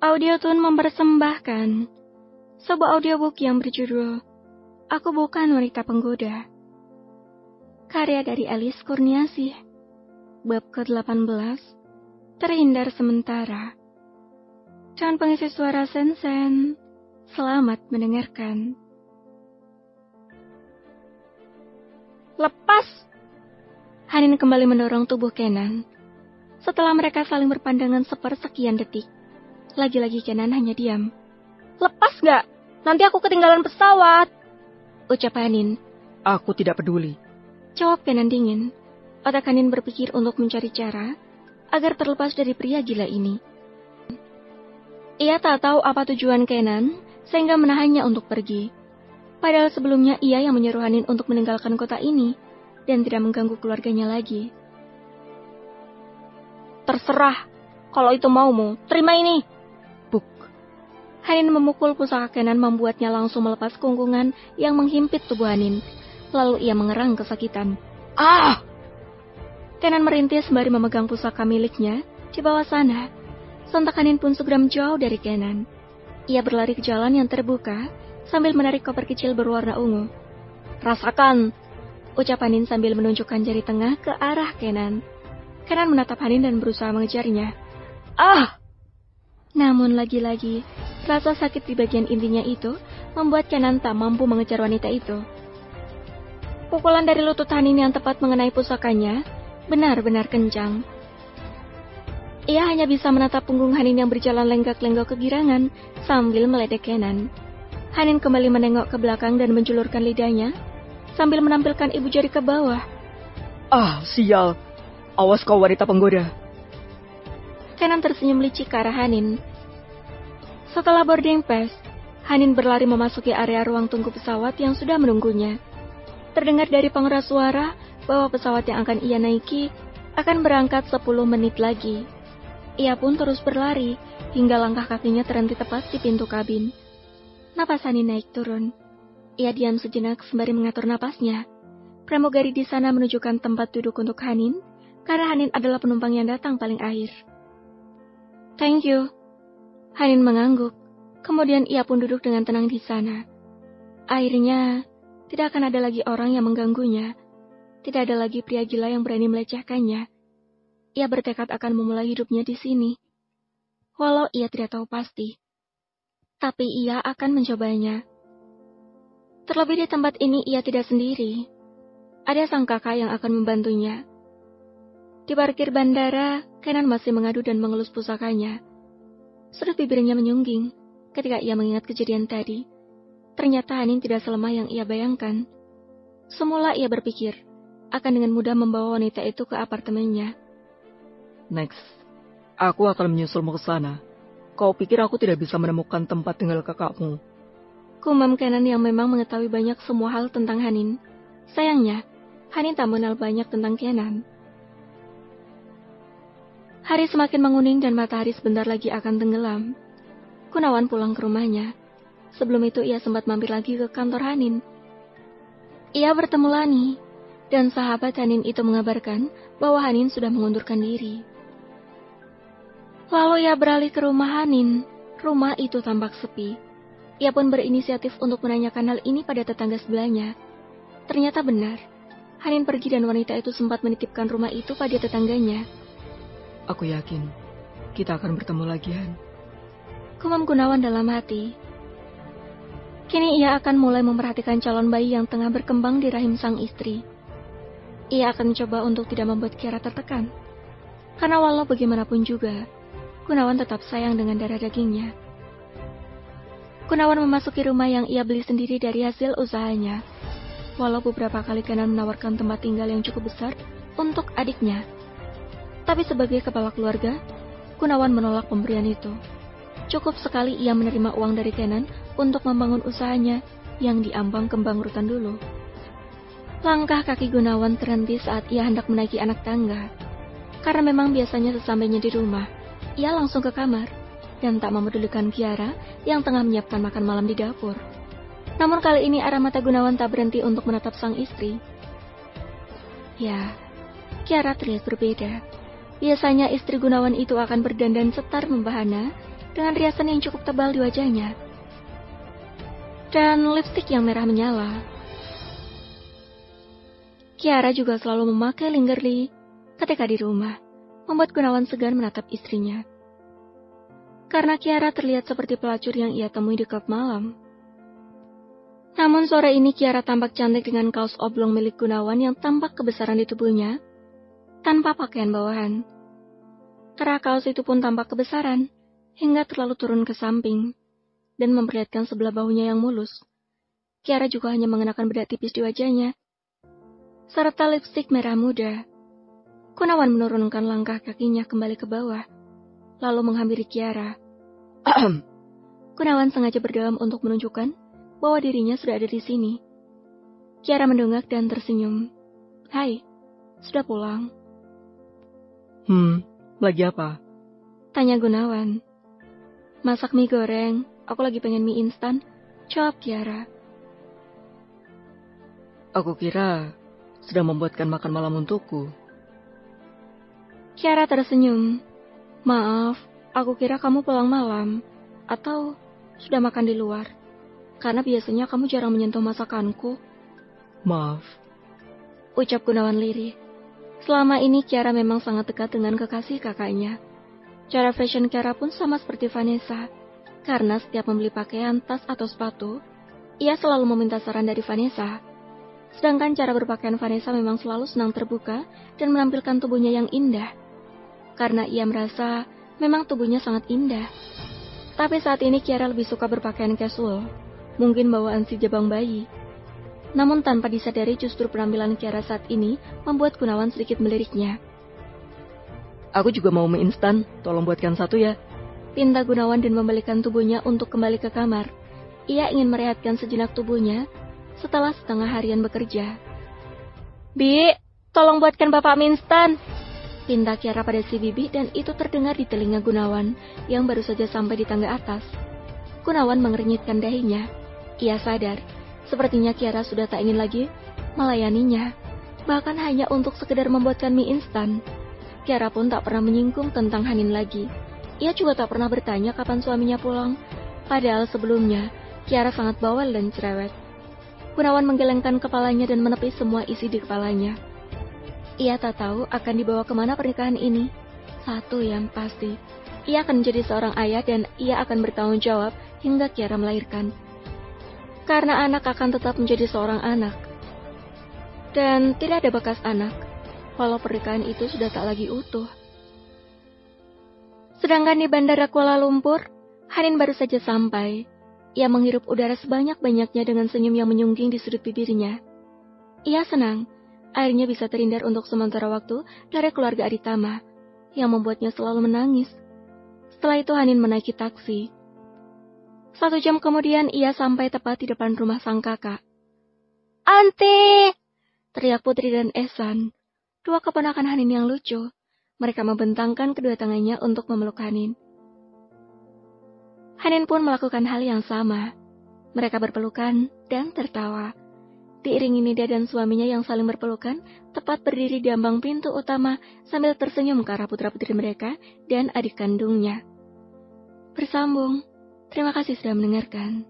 Audiotune mempersembahkan sebuah audiobook yang berjudul Aku Bukan Wanita Penggoda. Karya dari Alice Kurniasih. Bab ke-18, Terhindar Sementara. Dengan pengisi suara Sensen. Selamat mendengarkan. Lepas! Hanin kembali mendorong tubuh Kenan. Setelah mereka saling berpandangan sepersekian detik, lagi-lagi Kenan hanya diam. Lepas gak? Nanti aku ketinggalan pesawat, ucap Hanin. Aku tidak peduli, jawab Kenan dingin. Otak Hanin berpikir untuk mencari cara agar terlepas dari pria gila ini. Ia tak tahu apa tujuan Kenan sehingga menahannya untuk pergi. Padahal sebelumnya ia yang menyuruh Hanin untuk meninggalkan kota ini dan tidak mengganggu keluarganya lagi. Terserah, kalau itu maumu, terima ini. Buk. Hanin memukul pusaka Kenan membuatnya langsung melepas kungkungan yang menghimpit tubuh Hanin. Lalu ia mengerang kesakitan. Ah! Kenan merintih sembari memegang pusaka miliknya di bawah sana. Sontak Hanin pun segeram jauh dari Kenan. Ia berlari ke jalan yang terbuka sambil menarik koper kecil berwarna ungu. Rasakan, ucap Hanin sambil menunjukkan jari tengah ke arah Kenan. Kenan menatap Hanin dan berusaha mengejarnya. Ah! Namun lagi-lagi, rasa sakit di bagian intinya itu membuat Kenan tak mampu mengejar wanita itu. Pukulan dari lutut Hanin yang tepat mengenai pusakanya benar-benar kencang. Ia hanya bisa menatap punggung Hanin yang berjalan lenggak-lenggok kegirangan sambil meledek Kenan. Hanin kembali menengok ke belakang dan menjulurkan lidahnya sambil menampilkan ibu jari ke bawah. Ah, sial. Awas kau wanita penggoda. Kenan tersenyum licik ke arah Hanin. Setelah boarding pass, Hanin berlari memasuki area ruang tunggu pesawat yang sudah menunggunya. Terdengar dari pengeras suara bahwa pesawat yang akan ia naiki akan berangkat 10 menit lagi. Ia pun terus berlari hingga langkah kakinya terhenti tepat di pintu kabin. Napas Hanin naik turun. Ia diam sejenak sembari mengatur napasnya. Pramugari di sana menunjukkan tempat duduk untuk Hanin karena Hanin adalah penumpang yang datang paling akhir. Thank you. Hanin mengangguk. Kemudian ia pun duduk dengan tenang di sana. Akhirnya tidak akan ada lagi orang yang mengganggunya. Tidak ada lagi pria gila yang berani melecehkannya. Ia bertekad akan memulai hidupnya di sini. Walau ia tidak tahu pasti. Tapi ia akan mencobanya. Terlebih di tempat ini ia tidak sendiri. Ada sang kakak yang akan membantunya. Di parkir bandara, Kenan masih mengadu dan mengelus pusakanya. Sudut bibirnya menyungging ketika ia mengingat kejadian tadi. Ternyata Hanin tidak selemah yang ia bayangkan. Semula ia berpikir akan dengan mudah membawa wanita itu ke apartemennya. Next, aku akan menyusulmu ke sana. Kau pikir aku tidak bisa menemukan tempat tinggal kakakmu? Gumam Kenan yang memang mengetahui banyak semua hal tentang Hanin. Sayangnya, Hanin tak mengenal banyak tentang Kenan. Hari semakin menguning dan matahari sebentar lagi akan tenggelam. Gunawan pulang ke rumahnya. Sebelum itu ia sempat mampir lagi ke kantor Hanin. Ia bertemu Lani, dan sahabat Hanin itu mengabarkan bahwa Hanin sudah mengundurkan diri. Lalu ia beralih ke rumah Hanin. Rumah itu tampak sepi. Ia pun berinisiatif untuk menanyakan hal ini pada tetangga sebelahnya. Ternyata benar. Hanin pergi dan wanita itu sempat menitipkan rumah itu pada tetangganya. Aku yakin kita akan bertemu lagi, Han. Gumam Gunawan dalam hati. Kini ia akan mulai memperhatikan calon bayi yang tengah berkembang di rahim sang istri. Ia akan mencoba untuk tidak membuat Kiara tertekan. Karena walau bagaimanapun juga, Gunawan tetap sayang dengan darah dagingnya. Gunawan memasuki rumah yang ia beli sendiri dari hasil usahanya. Walau beberapa kali Kenan menawarkan tempat tinggal yang cukup besar untuk adiknya. Tapi sebagai kepala keluarga, Gunawan menolak pemberian itu. Cukup sekali ia menerima uang dari Kenan untuk membangun usahanya yang diambang kebangkrutan dulu. Langkah kaki Gunawan terhenti saat ia hendak menaiki anak tangga. Karena memang biasanya sesampainya di rumah, ia langsung ke kamar dan tak memedulikan Kiara yang tengah menyiapkan makan malam di dapur. Namun kali ini arah mata Gunawan tak berhenti untuk menatap sang istri. Ya, Kiara terlihat berbeda. Biasanya istri Gunawan itu akan berdandan setar membahana dengan riasan yang cukup tebal di wajahnya, dan lipstik yang merah menyala. Kiara juga selalu memakai lingerie ketika di rumah, membuat Gunawan segan menatap istrinya. Karena Kiara terlihat seperti pelacur yang ia temui di klub malam. Namun sore ini Kiara tampak cantik dengan kaos oblong milik Gunawan yang tampak kebesaran di tubuhnya, tanpa pakaian bawahan. Kerah kaos itu pun tampak kebesaran, hingga terlalu turun ke samping, dan memperlihatkan sebelah bahunya yang mulus. Kiara juga hanya mengenakan bedak tipis di wajahnya, serta lipstik merah muda. Gunawan menurunkan langkah kakinya kembali ke bawah, lalu menghampiri Kiara. Gunawan sengaja berdalam untuk menunjukkan bahwa dirinya sudah ada di sini. Kiara mendongak dan tersenyum. Hai, sudah pulang? Lagi apa? Tanya Gunawan. Masak mie goreng, aku lagi pengen mie instan, jawab Kiara. Aku kira sedang membuatkan makan malam untukku. Kiara tersenyum. Maaf, aku kira kamu pulang malam, atau sudah makan di luar. Karena biasanya kamu jarang menyentuh masakanku. Maaf, ucap Gunawan lirih. Selama ini Kiara memang sangat dekat dengan kekasih kakaknya. Cara fashion Kiara pun sama seperti Vanessa. Karena setiap membeli pakaian, tas atau sepatu, ia selalu meminta saran dari Vanessa. Sedangkan cara berpakaian Vanessa memang selalu senang terbuka dan menampilkan tubuhnya yang indah. Karena ia merasa memang tubuhnya sangat indah. Tapi saat ini Kiara lebih suka berpakaian casual. Mungkin bawaan si jabang bayi. Namun tanpa disadari justru penampilan Kiara saat ini membuat Gunawan sedikit meliriknya. Aku juga mau mie instan, tolong buatkan satu ya. Pinta Gunawan dan membalikan tubuhnya untuk kembali ke kamar. Ia ingin merehatkan sejenak tubuhnya setelah setengah harian bekerja. Bi, tolong buatkan bapak mie instan, pinta Kiara pada si Bibi, dan itu terdengar di telinga Gunawan yang baru saja sampai di tangga atas. Gunawan mengernyitkan dahinya. Ia sadar, sepertinya Kiara sudah tak ingin lagi melayaninya, bahkan hanya untuk sekedar membuatkan mie instan. Kiara pun tak pernah menyinggung tentang Hanin lagi. Ia juga tak pernah bertanya kapan suaminya pulang, padahal sebelumnya Kiara sangat bawel dan cerewet. Gunawan menggelengkan kepalanya dan menepi semua isi di kepalanya. Ia tak tahu akan dibawa kemana pernikahan ini. Satu yang pasti, ia akan menjadi seorang ayah dan ia akan bertanggung jawab hingga Kiara melahirkan. Karena anak akan tetap menjadi seorang anak. Dan tidak ada bekas anak, walau pernikahan itu sudah tak lagi utuh. Sedangkan di Bandara Kuala Lumpur, Hanin baru saja sampai. Ia menghirup udara sebanyak-banyaknya dengan senyum yang menyungging di sudut bibirnya. Ia senang, akhirnya bisa terhindar untuk sementara waktu dari keluarga Aditama, yang membuatnya selalu menangis. Setelah itu Hanin menaiki taksi. 1 jam kemudian ia sampai tepat di depan rumah sang kakak. Anti! Teriak Putri dan Ehsan, 2 keponakan Hanin yang lucu. Mereka membentangkan kedua tangannya untuk memeluk Hanin. Hanin pun melakukan hal yang sama. Mereka berpelukan dan tertawa. Diiringi Nida dan suaminya yang saling berpelukan, tepat berdiri di ambang pintu utama sambil tersenyum ke arah putra-putri mereka dan adik kandungnya. Bersambung. Terima kasih sudah mendengarkan.